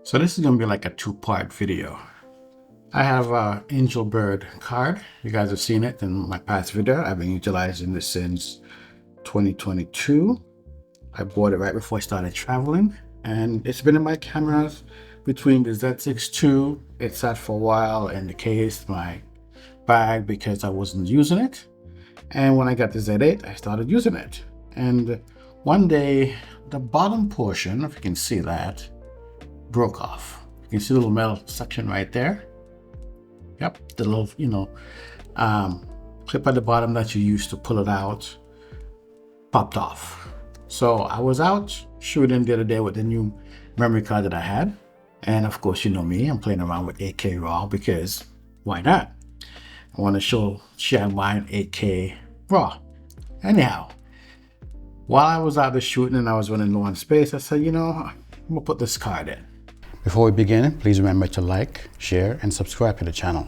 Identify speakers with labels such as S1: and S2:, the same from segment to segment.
S1: So this is going to be like a two-part video. I have a Angelbird card. You guys have seen it in my past video. I've been utilizing this since 2022. I bought it right before I started traveling, and it's been in my cameras between the Z6 II. It sat for a while in the case, my bag, because I wasn't using it. And when I got the Z8, I started using it. And one day, the bottom portion, if you can see that, broke off. You can see the little metal section right there. Yep, the little, clip at the bottom that you use to pull it out popped off. So I was out shooting the other day with the new memory card that I had. And of course, you know me, I'm playing around with 8K RAW because why not? I want to share mine 8K RAW. Anyhow, while I was out there shooting and I was running low on space, I said, I'm gonna put this card in. Before we begin, please remember to like, share, and subscribe to the channel.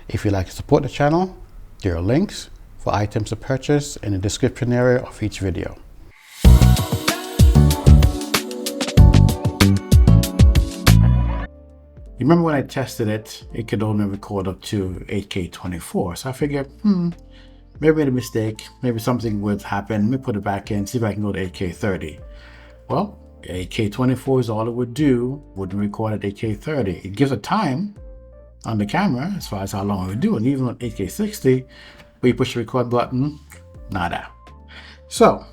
S1: If you'd like to support the channel, there are links for items to purchase in the description area of each video. You remember when I tested it, it could only record up to 8K 24. So I figured, maybe I made a mistake. Maybe something would happen. Let me put it back in, see if I can go to 8K 30. Well, 8K 24 is all it would do, wouldn't record at 8K 30. It gives a time on the camera as far as how long it would do. And even on 8K 60, where you push the record button, nada. So,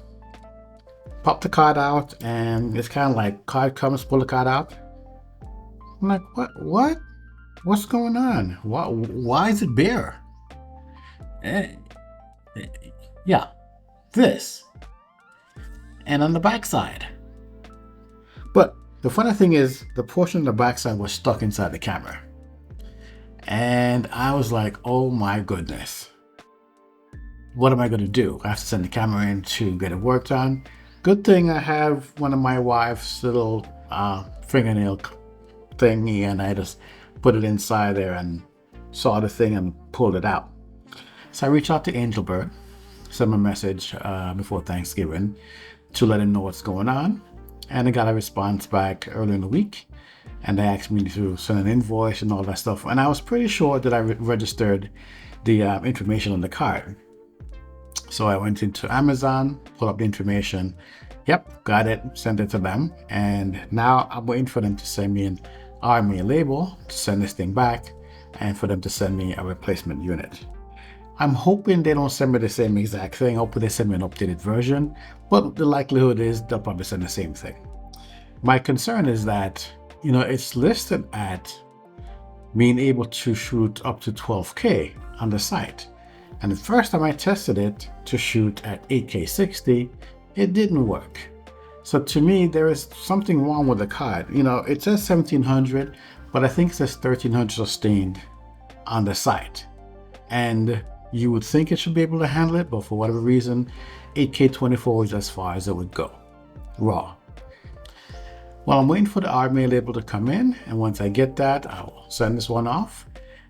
S1: pop the card out, and it's kind of like card comes, pull the card out. I'm like, what? What's going on? Why is it bare? Yeah, this. And on the back side. But the funny thing is, the portion of the backside was stuck inside the camera. And I was like, oh my goodness. What am I going to do? I have to send the camera in to get it worked on. Good thing I have one of my wife's little fingernail thingy, and I just put it inside there and saw the thing and pulled it out. So I reached out to Angelbird, sent him a message before Thanksgiving to let him know what's going on. And I got a response back early in the week, and they asked me to send an invoice and all that stuff. And I was pretty sure that I registered the information on the card. So I went into Amazon, pulled up the information. Yep, got it, sent it to them. And now I'm waiting for them to send me an RMA label to send this thing back, and for them to send me a replacement unit. I'm hoping they don't send me the same exact thing. Hopefully they send me an updated version, but the likelihood is they'll probably send the same thing. My concern is that, it's listed at being able to shoot up to 12K on the site. And the first time I tested it to shoot at 8K 60, it didn't work. So to me, there is something wrong with the card. It says 1700, but I think it says 1300 sustained on the site. And you would think it should be able to handle it, but for whatever reason, 8K 24 is as far as it would go, raw. Well, I'm waiting for the RMA label to come in, and once I get that, I'll send this one off,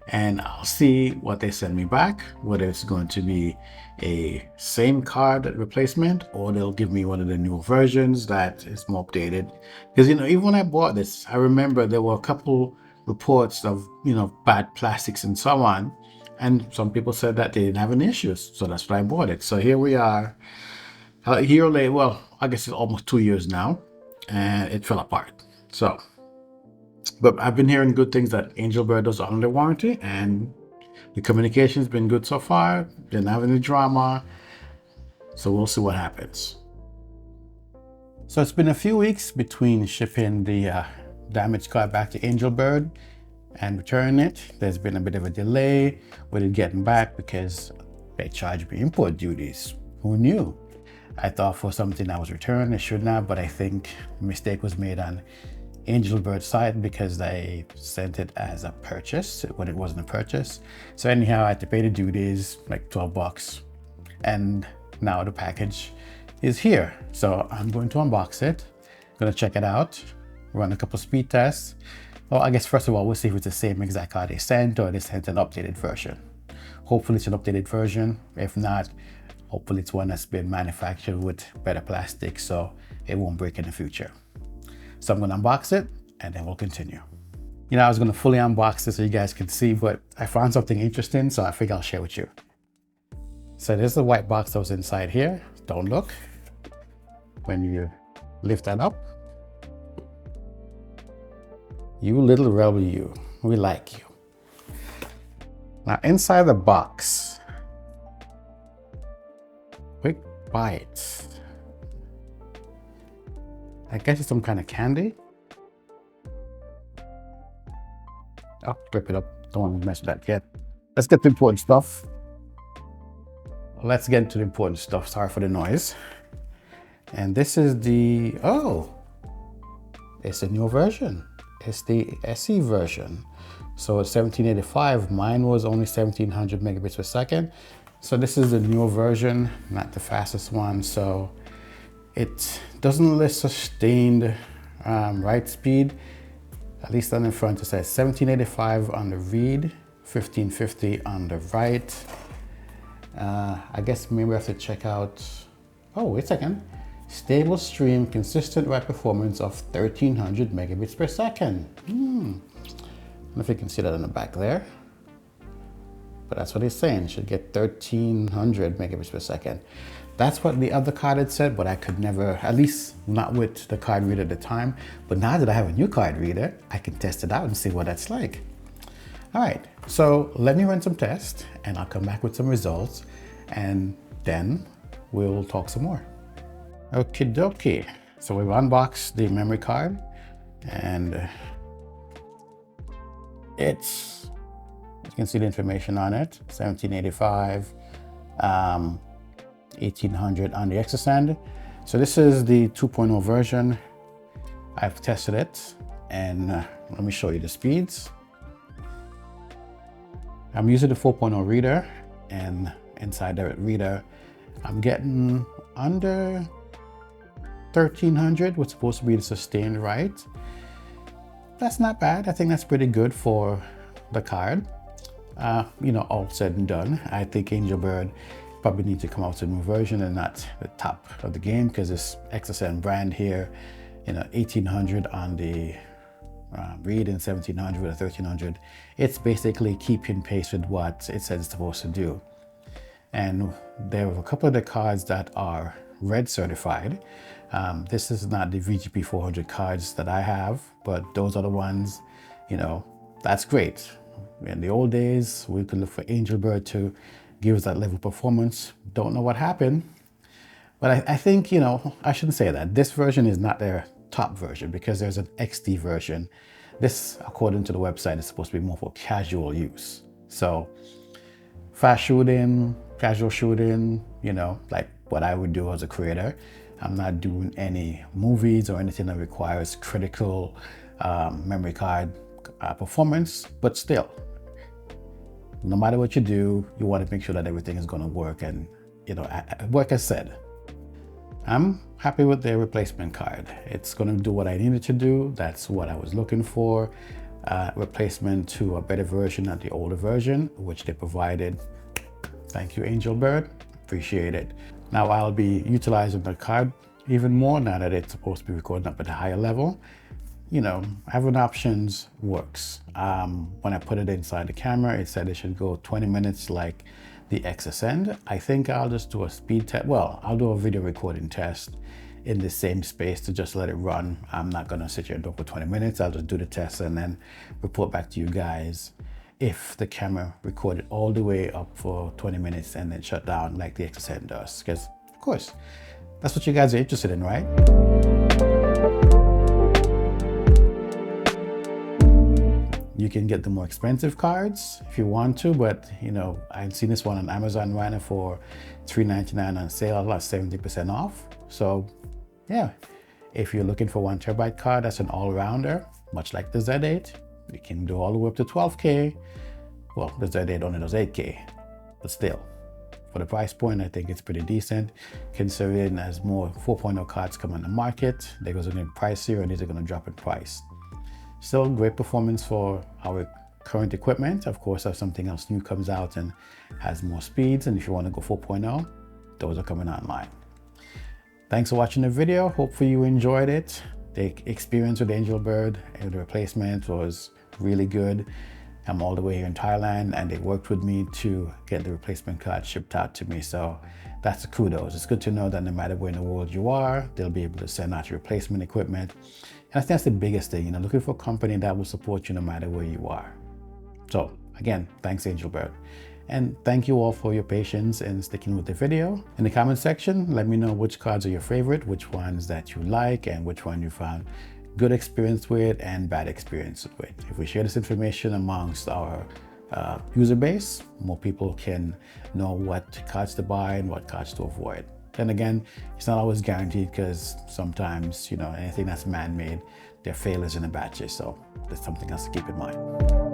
S1: and I'll see what they send me back, whether it's going to be a same card replacement, or they'll give me one of the new versions that is more updated. Because, even when I bought this, I remember there were a couple reports of, bad plastics and so on. And some people said that they didn't have any issues. So that's why I bought it. So here we are, a year later. Well, I guess it's almost 2 years now, and it fell apart. So, but I've been hearing good things that Angelbird does under warranty, and the communication's been good so far. Didn't have any drama. So we'll see what happens. So it's been a few weeks between shipping the damaged card back to Angelbird and returning it. There's been a bit of a delay with it getting back because they charged me import duties. Who knew? I thought for something that was returned, it shouldn't have, but I think a mistake was made on Angelbird's side because they sent it as a purchase when it wasn't a purchase. So anyhow, I had to pay the duties, like $12. And now the package is here. So I'm going to unbox it, gonna check it out, run a couple speed tests. Well, I guess first of all, we'll see if it's the same exact card they sent or they sent an updated version. Hopefully it's an updated version. If not, hopefully it's one that's been manufactured with better plastic so it won't break in the future. So I'm gonna unbox it and then we'll continue. You know, I was gonna fully unbox this so you guys can see, but I found something interesting, so I figured I'll share with you. So there's the white box that was inside here. Don't look. When you lift that up, you little rebel you, we like you. Now inside the box, quick bite. I guess it's some kind of candy. Oh, rip it up. Don't want to mess with that yet. Let's get to the important stuff. Let's get into the important stuff. Sorry for the noise. And this is the, oh, it's a new version. It's the SE version. So it's 1785. Mine was only 1700 megabits per second. So this is the newer version, not the fastest one. So it doesn't list sustained write speed. At least on the front it says 1785 on the read, 1550 on the write. I guess maybe I have to check out, oh, wait a second. Stable stream, consistent write performance of 1300 megabits per second. I don't know if you can see that on the back there. But that's what he's saying, should get 1300 megabits per second. That's what the other card had said, but I could never, at least not with the card reader at the time. But now that I have a new card reader, I can test it out and see what that's like. All right, so let me run some tests and I'll come back with some results and then we'll talk some more. Okie dokie. So we've unboxed the memory card and it's, you can see the information on it, 1785, 1800 on the Exascend. So this is the 2.0 version. I've tested it and let me show you the speeds. I'm using the 4.0 reader and inside the reader, I'm getting under 1300, what's supposed to be the sustained write. That's not bad. I think that's pretty good for the card. You know, all said and done, I think Angelbird probably need to come out with a new version and not the top of the game, because this Exascend brand here, you know, 1800 on the read and 1700 with a 1300. It's basically keeping pace with what it says it's supposed to do. And there are a couple of the cards that are red certified. This is not the VGP 400 cards that I have, but those are the ones, you know, that's great. In the old days, we could look for Angelbird to give us that level of performance. Don't know what happened, but I think, you know, I shouldn't say that. This version is not their top version because there's an XD version. This, according to the website, is supposed to be more for casual use. So fast shooting, casual shooting, you know, like what I would do as a creator. I'm not doing any movies or anything that requires critical memory card performance, but still, no matter what you do, you want to make sure that everything is going to work and, you know, work as said. I'm happy with the replacement card. It's going to do what I needed to do. That's what I was looking for. Replacement to a better version of the older version, which they provided. Thank you, Angelbird. Appreciate it. Now I'll be utilizing the card even more now that it's supposed to be recording up at a higher level. You know, having options works. When I put it inside the camera, it said it should go 20 minutes like the Exascend. I think I'll just do a speed test. Well, I'll do a video recording test in the same space to just let it run. I'm not gonna sit here and do it for 20 minutes. I'll just do the test and then report back to you guys if the camera recorded all the way up for 20 minutes and then shut down like the Exascend does. Because, of course, that's what you guys are interested in, right? You can get the more expensive cards if you want to, but you know, I've seen this one on Amazon right now for $3.99 on sale, about 70% off. So yeah, if you're looking for 1 terabyte card, that's an all-rounder, much like the Z8. You can do all the way up to 12K. Well, the Z8 only does 8K, but still, for the price point, I think it's pretty decent, considering as more 4.0 cards come on the market, they're going to be pricier and these are going to drop in price. Still great performance for our current equipment. Of course, if something else new comes out and has more speeds, and if you want to go 4.0, those are coming online. Thanks for watching the video. Hopefully you enjoyed it. The experience with Angelbird and the replacement was really good. I'm all the way here in Thailand, and they worked with me to get the replacement card shipped out to me. So that's a kudos. It's good to know that no matter where in the world you are, they'll be able to send out your replacement equipment. And I think that's the biggest thing, looking for a company that will support you no matter where you are. So again, thanks Angelbird. And thank you all for your patience in sticking with the video. In the comment section, let me know which cards are your favorite, which ones that you like, and which one you found good experience with and bad experience with. If we share this information amongst our user base, more people can know what cards to buy and what cards to avoid. Then again, it's not always guaranteed, because sometimes, anything that's man-made, there are failures in the batches. So that's something else to keep in mind.